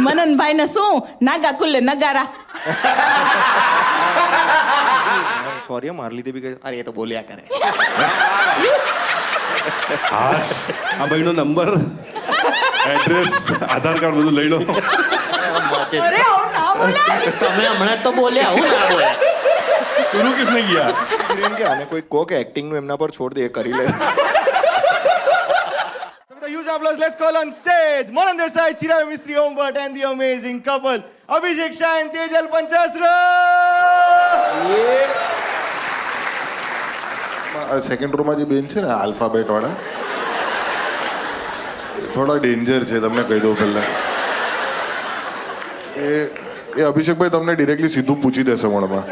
મનનભાઈ ને શું નાગા કુલ્લે નગારા. સોરી મારી લીધે બી અરે એ તો બોલ્યા કરે. હા આ ભાઈનો નંબર એડ્રેસ આધાર કાર્ડ બધું લઈ લો. અરે આવું ના બોલાય. તમે હમણાં તો બોલ્યા હું ના બોલ્યા. તું કિસને ગયા હિરેન કે આને કોઈ કહો કે એક્ટિંગ નું એમના પર છોડ દે એ કરી લે. So with a huge applause, let's call on stage Manan Desai, Chirayu Mistry, Om Bhatt and the amazing couple Abhishek Shah and Tejal Panchasra. Second રોમાં જે બેન છે ને આલ્ફાબેટ વાળા થોડા ડેન્જર છે, તમને કહી દઉં પહેલા. એ અભિષેકભાઈ તમને ડિરેક્ટલી સીધું પૂછી દેશે મળમાં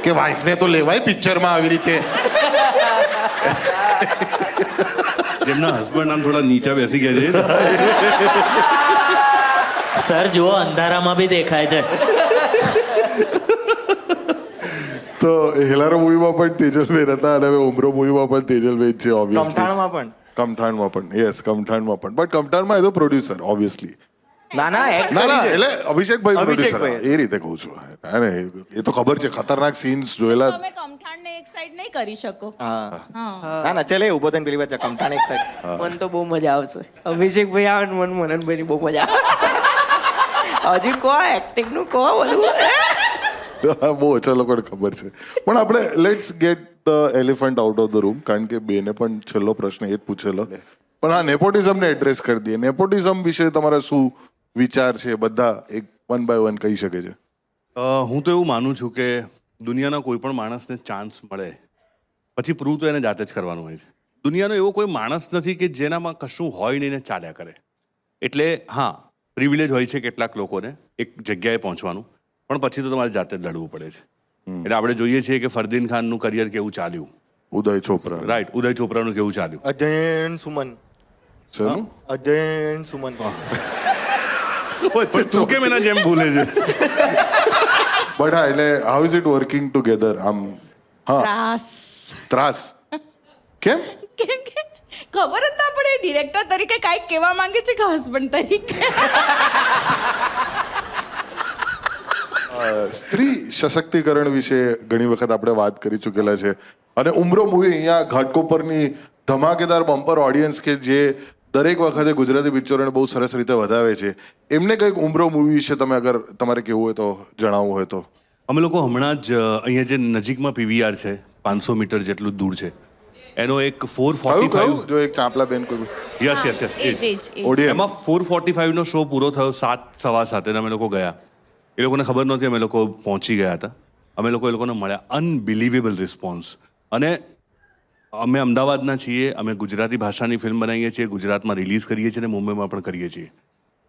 કે વાઈફને તો લેવાય પિક્ચરમાં આવી રીતે. જેમના હસબન્ડ આમ થોડા નીચા બેસી ગયા છે. સર જુઓ અંધારામાં બી દેખાય છે. તો હેલારો મૂવીમાં પણ તેજલભાઈ હતા અને હવે ઉમરો મૂવીમાં પણ તેજલભાઈ છે ઓબ્વિયસલી. કમઠાણમાં પણ કમઠાણમાં પણ યસ કમઠાણમાં પણ બટ કમઠાણમાં એઝ અ પ્રોડ્યુસર ઓબ્વિયસલી. ના ના act ના કરી છે. એટલે અભિષેકભાઈ પ્રોડ્યુસર અભિષેકભાઈ. એ રીતે કહું છું. અરે એ તો ખબર છે ખતરનાક સીન્સ જોયેલા. તમે કમઠાણને એક સાઈડ નહીં કરી શકો. હા હા. ના ના ચાલે ઉભો થઈને પેલી વાત કમઠાણ એક સાઈડ. મને તો બહુ મજા આવશે. અભિષેકભાઈ આવે ને મને મનનભાઈની બહુ મજા આવે. હજી કહો એક્ટિંગ નું કહો બધું. બહુ ઓછા લોકોને ખબર છે પણ આપણે let's get the elephant out of the room કારણ કે બેને પણ છેલ્લો પ્રશ્ન એ જ પૂછેલો. પણ આ નેપોટિઝમને એડ્રેસ કરી દઈએ. નેપોટિઝમ વિશે તમારા શું વિચાર છે? બધા એક વન બાય વન કહી શકે છે. હું તો એવું માનું છું કે દુનિયાના કોઈ પણ માણસને ચાન્સ મળે પછી પ્રૂવ તો એને જાતે જ કરવાનું હોય છે. દુનિયાનો એવો કોઈ માણસ નથી કે જેનામાં કશું હોય નહીં ને ચાલ્યા કરે. એટલે હા પ્રિવિલેજ હોય છે કેટલાક લોકોને એક જગ્યાએ પહોંચવાનું, પણ પછી તો તમારે જાતે જ લડવું પડે છે. એટલે આપણે જોઈએ છીએ કે ફરદીન ખાનનું કરિયર કેવું ચાલ્યું, ઉદય ચોપરા રાઈટ, ઉદય ચોપરાનું કેવું ચાલ્યું. અજયન સુમન. શેનું? અજયન સુમન. પણ તું કેમ એના જેમ ભૂલે છે? બટ હા એટલે how is it working together આમ? હા ત્રાસ. ત્રાસ કેમ? કેમ કે ખબર જ ના પડે ડિરેક્ટર તરીકે કાંઈક કહેવા માંગે છે કે હસબન્ડ તરીકે. સ્ત્રી સશક્તિકરણ વિશે ઘણી વખત આપણે વાત કરી ચૂકેલા છે અને ઉમરો મૂવી અહીંયા ઘાટકોપરની ધમાકેદાર બમ્પર ઓડિયન્સ કે જે દરેક વખતે ગુજરાતી પિક્ચરોને બહુ સરસ રીતે વધાવે છે, એમને કંઈક ઉમરો મૂવી વિશે તમે અગર તમારે કહેવું હોય તો જણાવવું હોય તો. અમે લોકો હમણાં જ અહીંયા જે નજીકમાં પીવીઆર છે 500 મીટર જેટલું દૂર છે એનો એક કયું 445 જો એક ચાંપલા બેન કોઈ યસ યસ યસ એ જ. ઓડિયન્સ એમાં 445 નો શો પૂરો થયો 7:15 અમે લોકો ગયા. એ લોકોને ખબર નહોતી, અમે લોકો પહોંચી ગયા હતા. અમે લોકો એ લોકોને મળ્યા. Unbelievable response. અને અમે અમદાવાદના છીએ, અમે ગુજરાતી ભાષાની ફિલ્મ બનાવીએ છીએ, ગુજરાતમાં રિલીઝ કરીએ છીએ અને મુંબઈમાં પણ કરીએ છીએ.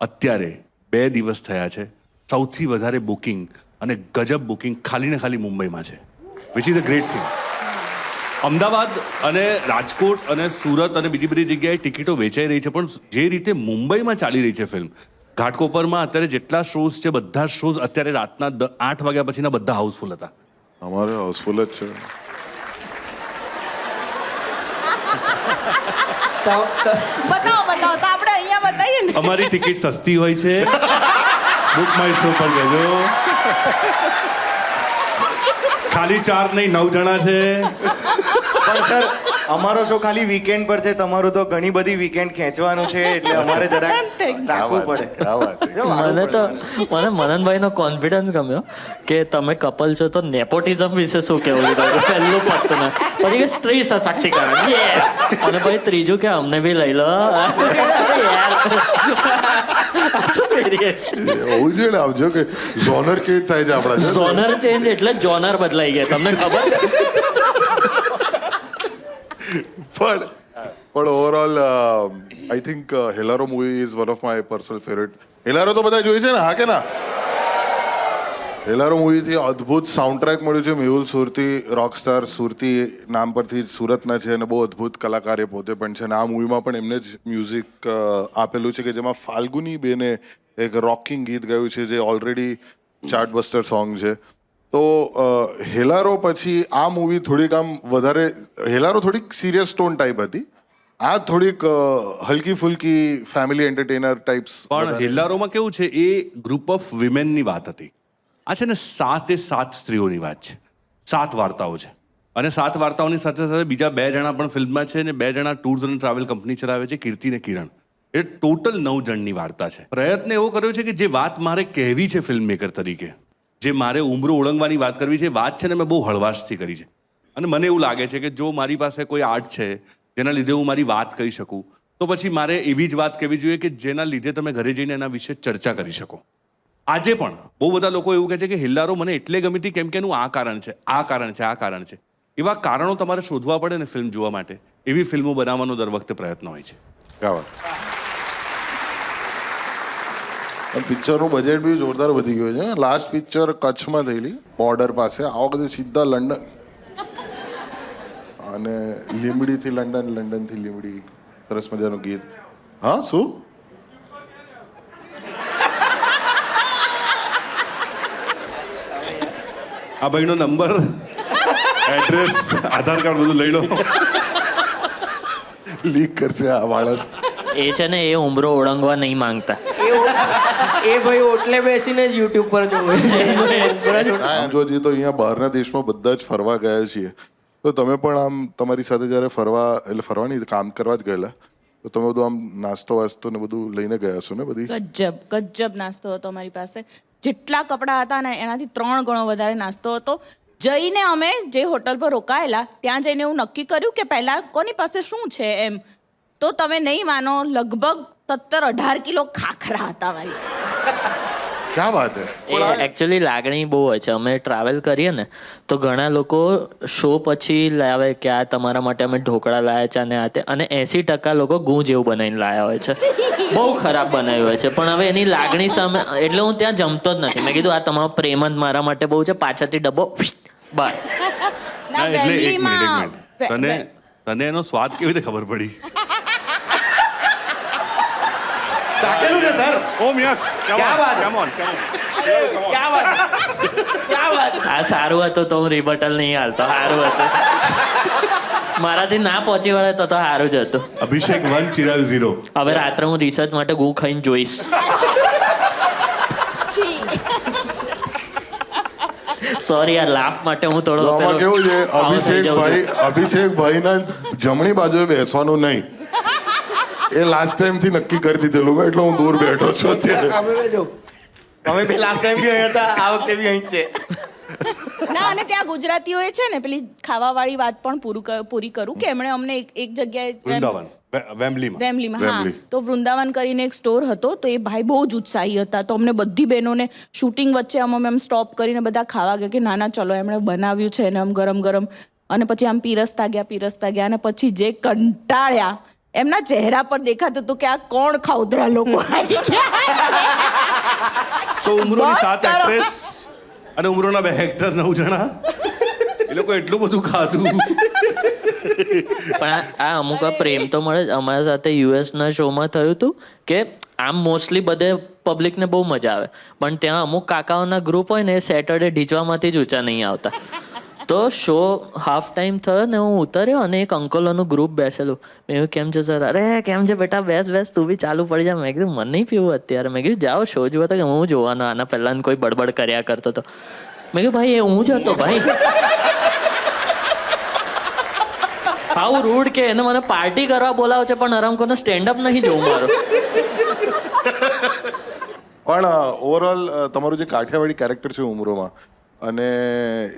અત્યારે 2 દિવસ થયા છે, સૌથી વધારે બુકિંગ અને ગજબ બુકિંગ ખાલી ને ખાલી મુંબઈમાં છે, which is a great thing. Ahmedabad અને રાજકોટ અને સુરત અને બીજી બધી જગ્યાએ ટિકિટો વેચાઈ રહી છે, પણ જે રીતે મુંબઈમાં ચાલી રહી છે ફિલ્મ, ઘાટકોપરમાં અત્યારે જેટલા શોઝ છે બધા શોઝ અત્યારે રાતના 8 વાગ્યા પછીના બધા હાઉસફુલ હતા. અમારે હાઉસફુલ જ છે. બતાવો તો આપણે અહીંયા બતાવીએ ને. અમારી ટિકિટ સસ્તી હોય છે. બુક માય શો પર જજો. ખાલી 4 નહીં 9 જણા છે. પણ સર અમારો શો ખાલી વીકેન્ડ પર છે, તમારું તો ઘણી બધી વીકેન્ડ ખેંચવાનું છે એટલે અમારે જરાક રાખવું પડે. મને મનનભાઈનો કોન્ફિડન્સ ગમ્યો કે તમે કપલ છો તો નેપોટિઝમ વિશે શું કહેવું છે પહેલું પત્તું ને પછી કે સ્ત્રી સશક્તિકરણ અને પછી ત્રીજું કે અમને બી લઈ લો. શું કરીએ? હોવું જોઈએ ને આવજો કે ઝોનર ચેન્જ થાય છે આપણા. ઝોનર ચેન્જ એટલે જોનર બદલાઈ ગયા, તમને ખબર છે? પણ overall I think Hellaro movie is one of my personal favourite. Hellaro તો બધા જોઈ છે ને? હા કે ના? હેલારો મૂવીથી અદ્ભુત સાઉન્ડ ટ્રેક મળ્યું છે. મેહુલ સુરતી રોકસ્ટાર સુરતી નામ પરથી સુરતના છે અને બહુ અદ્ભુત કલાકાર એ પોતે પણ છે અને આ મૂવીમાં પણ એમને જ મ્યુઝિક આપેલું છે કે જેમાં ફાલ્ગુની બેને એક રોકિંગ ગીત ગાયું છે જે ઓલરેડી ચાર્ટબસ્ટર સોંગ છે. તો હેલારો પછી આ મૂવી થોડીક આમ વધારે, હેલારો થોડીક સિરિયસ ટોન ટાઈપ હતી આ થોડીક હલકી ફુલકી ફેમિલી એન્ટરટેનર ટાઈપ્સ. પણ હેલ્લારોમાં કેવું છે એ ગ્રુપ ઓફ વિમેનની વાત હતી. આ છે ને 7 સ્ત્રીઓની વાત છે, 7 વાર્તાઓ છે. અને 7 વાર્તાઓની સાથે સાથે બીજા 2 જણા પણ ફિલ્મમાં છે ને 2 જણા ટૂર્સ અને ટ્રાવેલ કંપની ચલાવે છે, કીર્તિ ને કિરણ. એ ટોટલ 9 જણની વાર્તા છે. પ્રયત્ન એવો કર્યો છે કે જે વાત મારે કહેવી છે ફિલ્મ મેકર તરીકે, જે મારે ઉમરો ઓળંગવાની વાત કરવી છે, વાત છે ને મેં બહુ હળવાશથી કરી છે. અને મને એવું લાગે છે કે જો મારી પાસે કોઈ આર્ટ છે જેના લીધે હું મારી વાત કહી શકું, તો પછી મારે એવી જ વાત કહેવી જોઈએ કે જેના લીધે તમે ઘરે જઈને એના વિશે ચર્ચા કરી શકો. આજે પણ બહુ બધા લોકો એવું કહે છે કે હેલ્લારો મને એટલે ગમી હતી કેમ કે એનું આ કારણ છે, આ કારણ છે, આ કારણ છે. એવા કારણો તમારે શોધવા પડે ને ફિલ્મ જોવા માટે. એવી ફિલ્મો બનાવવાનો દર વખતે પ્રયત્ન હોય છે. પિક્ચરનું બજેટ બી જોરદાર વધી ગયું છે. લાસ્ટ પિક્ચર કચ્છમાં થયેલી, બોર્ડર પાસે. આ વખતે સીધા લંડન અને લીમડીથી લંડન, લંડનથી લીમડી. સરસ મજાનું ગીત. હા, શું આ ભાઈનો નંબર, એડ્રેસ, આધાર કાર્ડ બધું લઈ લો. લીક કરશે આ માણસ? એ છે ને એ ઉમરો ઓળંગવા નહીં માંગતા. એ ભાઈ ઓટલે બેસીને જ યુટ્યુબ પર જોવે. આમ જોવા જઈએ તો અહીંયા બહારના દેશમાં બધા જ ફરવા ગયા છીએ, તો તમે પણ આમ તમારી સાથે જ્યારે ફરવાની કામ કરવા જ ગયેલા, તો તમે બધું આમ નાસ્તો વાસ્તો ને બધું લઈને ગયા છો ને? બધી ગજબ નાસ્તો હતો અમારી પાસે. જેટલા કપડાં હતા ને એનાથી 3 ગણો વધારે નાસ્તો હતો. જઈને અમે જે હોટલ પર રોકાયેલા ત્યાં જઈને એવું નક્કી કર્યું કે પહેલા કોની પાસે શું છે એમ. તો તમે નહીં માનો, લગભગ 17-18 કિલો ખાખરા હતા મારી. ક્યાં વાત હે. એ એકચ્યુઅલી લાગણી બહુ હોય છે. અમે ટ્રાવેલ કરીએ ને તો ઘણા લોકો શો પછી લાવે કે આ તમારા માટે અમે ઢોકળા લાયા છે અને આ તે, અને 80% લોકો ગું જેવું બનાવીને લાયા હોય છે. બહુ ખરાબ બનાવ્યું હોય છે. પણ હવે એની લાગણી સામે એટલે હું ત્યાં જમતો જ નથી. મેં કીધું આ તમારો પ્રેમ જ મારા માટે બહુ છે, પાછળથી ડબ્બો બાર. ના, એટલે એક વેમ્બલીમાં મિનિટ, તને એનો સ્વાદ કેવી રીતે ખબર પડી? ચાખેલું છે સર. ઓમ યસ, ક્યાં વાત? Come on. આ સારું હતું તો હું રિબટલ નહીં હાલતો. સારું હતું, મારાથી ના પહોંચી વળે તો સારું જ હતું. અભિષેક 1, ચિરાગ 0. હવે રાત્રે હું રિસર્ચ માટે ગુ ખાઈને જોઈશ. સોરી યાર, લાફ માટે હું થોડો આમાં કેવું છે, અભિષેકભાઈના જમણી બાજુએ બેસવાનું નહીં. એ લાસ્ટ ટાઈમ થી નક્કી કરી દીધેલું, એટલે હું દૂર બેઠો છું અત્યારે. અમે બી લાસ્ટ ટાઈમ બી અહીંયા હતા, આ વખતે બી અહીં જ છે. ના, અને ત્યાં ગુજરાતીઓએ છે ને પેલી ખાવાવાળી વાત પણ પૂરી કરું કે એમણે અમને એક જગ્યાએ વૃંદાવન, વેમ્બલીમાં, હા, તો વૃંદાવન કરીને એક સ્ટોર હતો. તો એ ભાઈ બહુ જ ઉત્સાહી હતા. તો અમને બધી બહેનોને શૂટિંગ વચ્ચે અમે સ્ટોપ કરીને બધા ખાવા ગયા કે ના ચલો, એમણે બનાવ્યું છે ને આમ ગરમ ગરમ. અને પછી આમ પીરસતા ગયા અને પછી જે કંટાળ્યા એમના ચહેરા પર દેખાતું હતું કે આ કોણ ખાઉદરા લોકો આવી ગયા. તો ઉમરોની બસ 7 કરો. એક્ટ્રેસ અને ઉમરોના 2 એક્ટર, 9 જણા, એ લોકો એટલું બધું ખાધું. પણ આ અમુક પ્રેમ તો મળે જ. અમારા સાથે યુએસના શોમાં થયું હતું કે આમ મોસ્ટલી બધે પબ્લિકને બહુ મજા આવે, પણ ત્યાં અમુક કાકાઓના ગ્રુપ હોય ને એ સેટરડે ઢીચવામાંથી જ ઊંચા નહીં આવતા. તો શો હાફ ટાઈમ થયો ને હું ઉતર્યો અને એક અંકલોનું ગ્રુપ બેસેલું. મેં કહ્યું કેમ છો સર? અરે કેમ છે બેટા, બેસ તું બી ચાલુ પડી જા. મેં કીધું મને નહીં પીવું અત્યારે. મેં કીધું જાઓ શો જોવા. તો કે હું જોવાનો, આના પહેલાં કોઈ બડબડ કર્યા કરતો હતો. મેં કીધું ભાઈ એ હું જ હતો ભાઈ. આવું રૂડ કે એને મને પાર્ટી કરવા બોલાવે છે પણ અરામકોને સ્ટેન્ડઅપ નહીં જોવું મારું. પણ ઓવરઓલ તમારું જે કાઠિયાવાડી કેરેક્ટર છે ઉમરોમાં, અને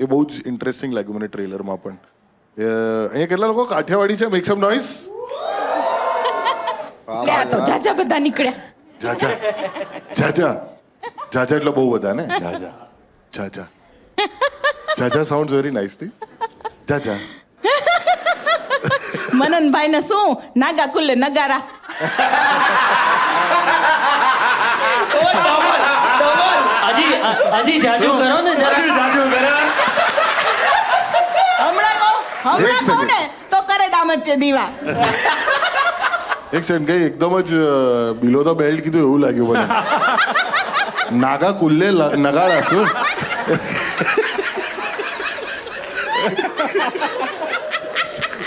એ બહુ જ ઇન્ટરેસ્ટિંગ લાગ્યું મને ટ્રેલરમાં પણ. અહીંયા કેટલા લોકો કાઠિયાવાડી છે? મેક સમ નોઈઝ. લે, આ તો જાજા બધા નીકળ્યા. જાજા એટલે બહુ બધા ને. જાજા સાઉન્ડ વેરી નાઇસ થી. જાજા મનનભાઈ ને શું નાગા કુલ્લે નગારા. હજી જાજુ કરો ને જરા. હમણાં કહું ને તો કરે ડામત છે દીવા. એક સેકન્ડ, કઈ એકદમ જ બિલો ધ બેલ્ટ કીધું એવું લાગ્યું મને. નાગા કુલ્લે નગાડા શું?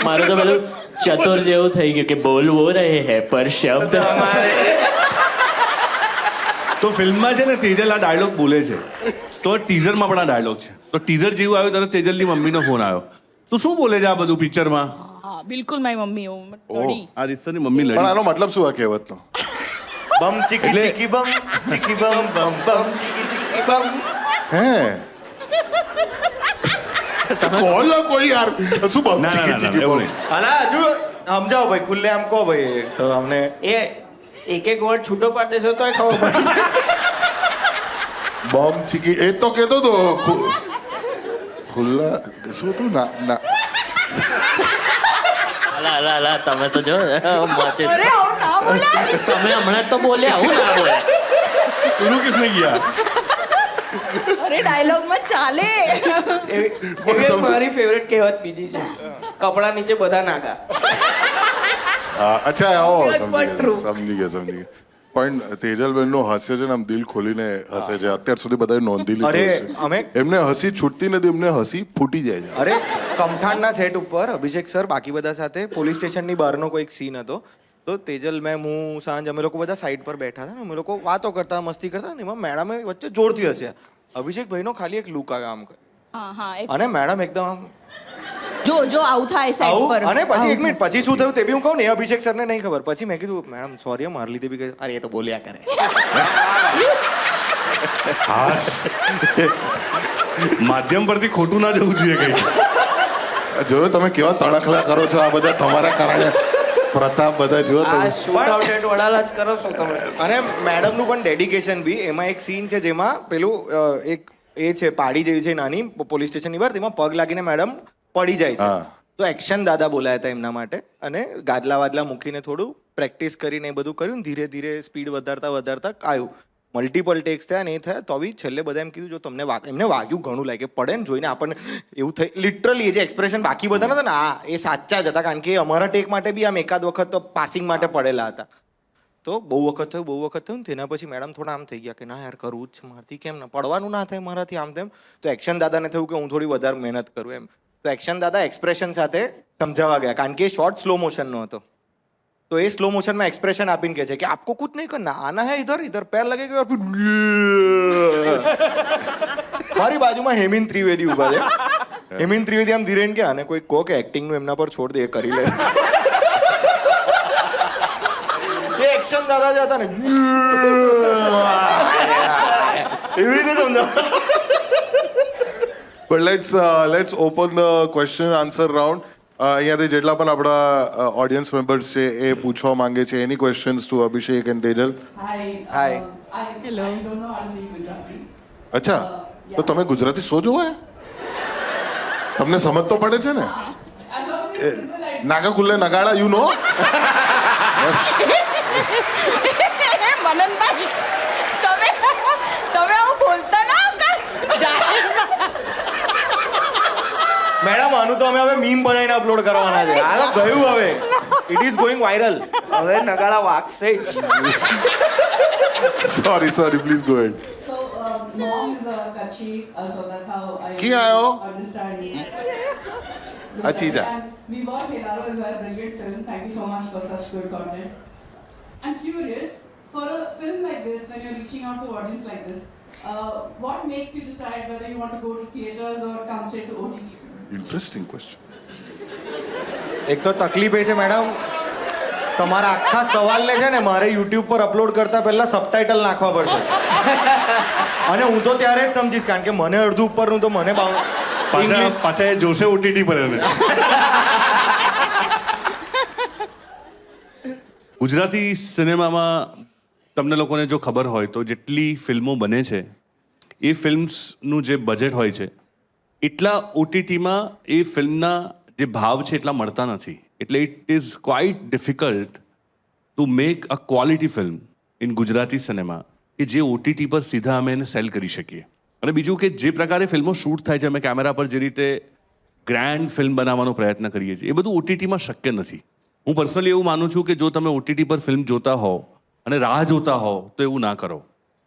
મારું તો પેલું ચતુર જેવું થઈ ગયું કે બોલવો રહે હે પર શબ્દ તો ફિલ્મમાં છે ને તેજલ આ ડાયલોગ બોલે છે તો ટીઝરમાં પણ આ ડાયલોગ છે તો ટીઝર જેવું આવ્યું ત્યારે તેજલની મમ્મીનો ફોન આવ્યો તું શું બોલે છે આ બધું પિક્ચરમાં હા બિલકુલ મારી મમ્મી એવું રડી આ રીતસરની મમ્મી પણ લડી આનો મતલબ શું આ કહેવતનો બમ ચીકી ચીકી બમ ચીકી બમ બમ બમ ચીકી ચીકી બમ હે બોલો કોઈ યાર શું બમ ના ના ચીકી ના, ચીકી એવું બમ? નહીં અલા હજુ સમજાવો ભાઈ ખુલ્લે આમ કહો ભાઈ તો અમને એ એક વર્ડ છૂટો પાડી દેશો તોય ખબર પડી જશે. બમ ચીકી એ તો કહેતો તો ખુલ્લા શું હતું ના ના અલા તમે તો જો મોચે અરે આવું ના બોલાય તમે હમણાં તો બોલ્યા આવું ના બોલ્યા शुरू किसने किया અરે ડાયલોગમાં ચાલે એવી મારી ફેવરેટ કહેવત બીજી છે કપડા નીચે બધા નાગા. અચ્છા આવો Yes, but true. સમજી ગયા પણ તેજલબેનનું હાસ્ય છે ને આમ દિલ ખોલીને હસે છે અત્યાર સુધી બધાએ નોંધી અરે, લીધું છે અમે- એમને હસી છૂટતી નથી એમને હસી ફૂટી જાય છે અરે કમઠાણના સેટ ઉપર અભિષેક સર બાકી બધા સાથે પોલીસ સ્ટેશનની બહારનો કોઈક સીન હતો તો તેજલ મેમ હું સાંજ અમે લોકો બધા સાઈડ પર બેઠા હતા ને અમે લોકો વાતો કરતા મસ્તી કરતા ને એમાં મેડમે વચ્ચે જોરથી હસ્યા અભિષેક ભાઈનો ખાલી એક લુક આમ હા હા અને મેડમ એકદમ આમ જો જો આવું થાય સાઈડ આવું પર અને પછી એક મિનિટ પછી શું થયું તે બી હું કહું ને એ અભિષેક સરને નહીં ખબર પછી મેં કીધું મેડમ સોરી મારી લીધે બી કહે અરે એ તો બોલ્યા કરે માધ્યમ પરથી ખોટું ના જવું જોઈએ કઈ જોયો તમે કેવા તણખલા કરો છો આ બધા તમારા કારણે પ્રતાપ બધા જો આ તમે શૂટ આઉટ એટ વડાલા જ કરો છો તમે. અને મેડમનું પણ ડેડિકેશન બી એમાં એક સીન છે જેમાં પેલું એક એ છે પાડી જેવી છે નાની પોલીસ સ્ટેશનની બહાર તેમાં પગ લાગીને મેડમ પડી જાય છે હા. તો એક્શન દાદા બોલાયા હતા એમના માટે અને ગાદલા વાદલા મૂકીને થોડું પ્રેક્ટિસ કરીને એ બધું કર્યું ને ધીરે ધીરે સ્પીડ વધારતા આવ્યું મલ્ટિપલ ટેક્સ થયા ને એ થયા તો બી છેલ્લે બધા એમ કીધું જો તમને એમને વાગ્યું ઘણું લાગે પડે ને જોઈને આપણને એવું થઈ લિટરલી એ જે એક્સપ્રેશન બાકી બધા નતા ને એ સાચા જ હતા કારણ કે અમારા ટેક માટે બી આમ એકાદ વખત તો પાસિંગ માટે પડેલા હતા તો બહુ વખત થયું ને તેના પછી મેડમ થોડા આમ થઈ ગયા કે ના યાર કરવું જ છે મારાથી કેમ ના પડવાનું ના થાય મારાથી આમ તેમ તો એક્શન દાદાને થયું કે હું થોડી વધારે મહેનત કરું એમ તો એક્શન દાદા એક્સપ્રેશન સાથે સમજાવવા ગયા કારણ કે શોર્ટ સ્લો મોશનનો હતો तो ये स्लो मोशन में एक्सप्रेशन आपने कहते हैं कि आपको कुछ नहीं करना आना है इधर इधर पैर लगेगा और फिर મારી બાજુમાં હેમિન ત્રિવેદી ઉભા છે હેમિન ત્રિવેદી આમ ધીરે કે આને કોઈ કહો કે એક્ટિંગ નું એમના પર છોડ દે એ કરી લે એ એક્શન દાદા જ હતા ને એવી રીતે સમજાવ But let's open the question answer round. અહીંયાથી જેટલા પણ આપણા ઓડિયન્સ મેમ્બર્સ છે એ પૂછવા માંગે છે any questions to Abhishek and Tejal Hi. Hi. Hello. I don't know RC Gujarati. અચ્છા તો તમે ગુજરાતી શો જોવા તમને સમજ તો પડે છે ને As long as it's simple, I નાગા ખુલ્લે નગાડા યુ નો મનનભાઈ તમે તમે આવું બોલતા ના હો કાંઈ. મેડમ આનું તો અમે હવે મીમ બનાવીને અપલોડ કરવાના છે આ તો ગયું હવે ઇટ ઇઝ ગોઈંગ વાયરલ હવે નગાડા વાગશે જ. Sorry please go ahead So, mom is a Kachi, so that's how I Kiya hai wo? understand. Achhi ja. And we watched Helaro as well, brilliant film. Thank you so much for such good content. I'm curious, for a film like this, when you're reaching out to audience like this, what makes you decide whether you want to go to theaters or come straight to OTT? Interesting question એક તો તકલીફ એ છે madam તમારા આખા સવાલને છે ને મારે YouTube પર અપલોડ કરતા પહેલા સબટાઇટલ નાખવા પડશે અને હું તો ત્યારે જ સમજીશ કારણ કે મને અડધું ઉપરનું તો મને પાછા એ જોશે ઓટીટી પર એને ગુજરાતી સિનેમામાં તમને લોકોને જો ખબર હોય તો જેટલી ફિલ્મો બને છે એ ફિલ્મ્સનું જે બજેટ હોય છે એટલા ઓટીટીમાં એ ફિલ્મના જે ભાવ છે એટલા મળતા નથી એટલે it is quite difficult to make a quality film in Gujarati cinema કે જે ઓટીટી પર સીધા અમે એને સેલ કરી શકીએ અને બીજું કે જે પ્રકારે ફિલ્મો શૂટ થાય છે અમે કેમેરા પર જે રીતે ગ્રેન્ડ ફિલ્મ બનાવવાનો પ્રયત્ન કરીએ છીએ એ બધું ઓટીટીમાં શક્ય નથી હું પર્સનલી એવું માનું છું કે જો તમે ઓટીટી પર ફિલ્મ જોતા હોવ અને રાહ જોતા હોવ તો એવું ના કરો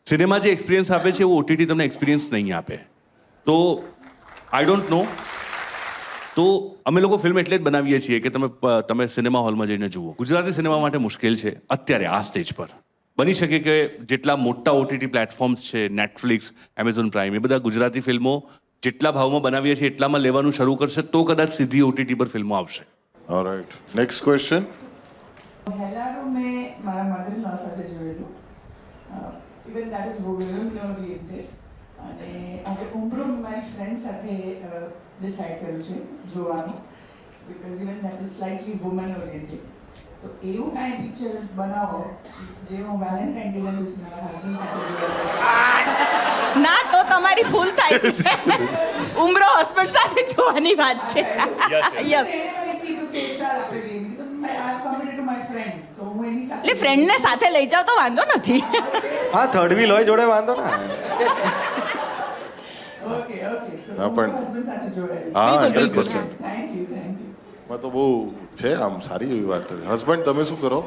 સિનેમા જે એક્સપિરિયન્સ આપે છે એવું ઓટીટી તમને એક્સપિરિયન્સ નહીં આપે તો આઈ ડોન્ટ નો તો અમે લોકો ફિલ્મ એટલે જ બનાવીએ છીએ કે તમે સિનેમા હોલમાં જઈને જુઓ. ગુજરાતી સિનેમા માટે મુશ્કેલ છે અત્યારે આ સ્ટેજ પર. બની શકે કે જેટલા મોટા ઓટીટી પ્લેટફોર્મ્સ છે, નેટફ્લિક્સ, એમેઝોન પ્રાઇમ, એ બધા ગુજરાતી ફિલ્મો જેટલા ભાવમાં બનાવીએ છીએ એટલામાં લેવાનું શરૂ કરશે તો કદાચ સીધી ઓટીટી પર ફિલ્મો આવશે. Alright, next question. હેલારો મેં મારા મધર-ઇન-લો સાથે જોયેલું. Even that is woman oriented. અને હવે ઉમરો મારી ફ્રેન્ડ સાથે ડિસાઈડ કર્યું છે જોવાનું, because even that is slightly woman oriented. તો એવું કાંઈ પિક્ચર બનાવો જે હું વેલેન્ટાઇન ડે ના દિવસે મારા હસબન્ડ સાથે જોવા. ના, તો તમારી ભૂલ થાય છે. ઉમરો હસબન્ડ સાથે જોવાની વાત છે. યસ, એટલે ફ્રેન્ડને સાથે લઈ જાઓ તો વાંધો નથી. હા, થર્ડ વ્હીલ હોય જોડે વાંધો ના. હા પણ હા 100%. માં તો બહુ છે આમ સારી એવી વાત કરી. હસબન્ડ તમે શું કરો?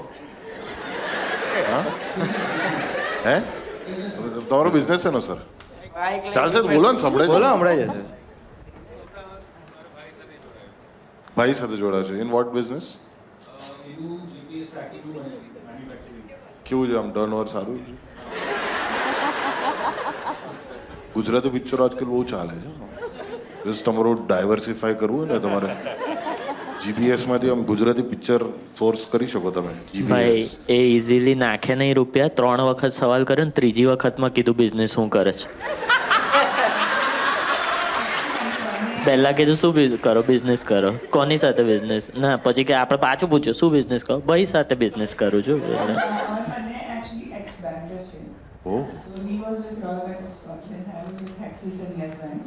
હા હે તમારો બિઝનેસ છે ને સર? ચાલશે બોલો ને, સંભળાય બોલો, હમણાં જશે. ભાઈ સાથે જોડા છે. In vote business? કેવું છે આમ ટર્નઓવર સારું છે? ગુજરાતી પિક્ચરો આજકાલ બહુ ચાલે છે. જસ્ટ તમારું ડાયવર્સિફાય કરવું હોય ને તમારે જીપીએસ માંથી આમ ગુજરાતી પિક્ચર સોર્સ કરી શકો તમે. ભાઈ જીપીએસ એ ઇઝીલી નાખે નહીં રૂપિયા. 3 વખત સવાલ કર્યો ને ત્રીજી વખતમાં કીધું બિઝનેસ શું કરે છે. પહેલા કીધું શું કરો, બિઝનેસ કરો. કોની સાથે બિઝનેસ? ના, પછી કે આપણે પાછું પૂછ્યું શું બિઝનેસ કરો? ભાઈ સાથે બિઝનેસ કરું છું. અને actually ex-banker છે. ઓહ So he was with Royal Bank of Scotland. I was with Axis and Yes Bank.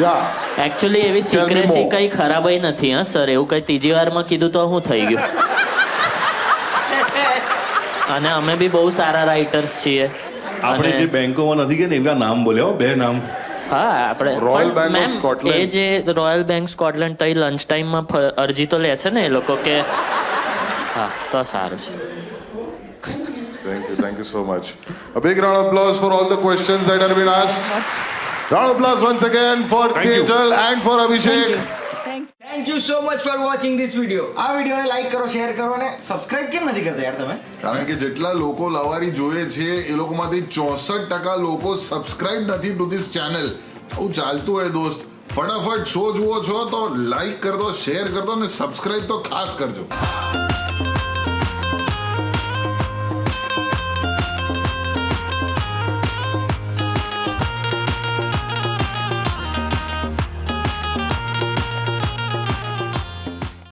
Yeah actually એવી Tell me સિક્રેસી more. કઈ ખરાબય નથી હા સર. એવું કઈ ત્રીજી વારમાં કીધું તો શું થઈ ગયું? અને અમે બી બહુ સારા રાઇટર્સ છીએ. આપણે જે બેંકોમાં નથી ગયા ને એવા નામ બોલ્યા, 2 નામ. હા, આપણે Royal પણ Bank of ma'am, Scotland. એ જે રોયલ બેંક સ્કોટલેન્ડ તઈ લંચ ટાઈમમાં અરજી તો લેશે ને એ લોકો કે હા તો સારું છે. Thank you so much. A big round of applause for all the questions that have been asked. Round of applause once again for Tejal and for Abhishek. Thank you so much for watching this video. આ વિડીયોને like કરો, share કરો અને subscribe કેમ નથી કરતા યાર તમે? કારણ કે જેટલા લોકો લવારી જોઈએ છે એ લોકોમાંથી 64% લોકો સબસ્ક્રાઇબ નથી ટુ ધીસ ચેનલ. આવું ચાલતું હોય દોસ્ત. ફટાફટ શો જુઓ છો તો લાઈક કર દો, શેર કર દો અને સબસ્ક્રાઇબ તો ખાસ કરજો.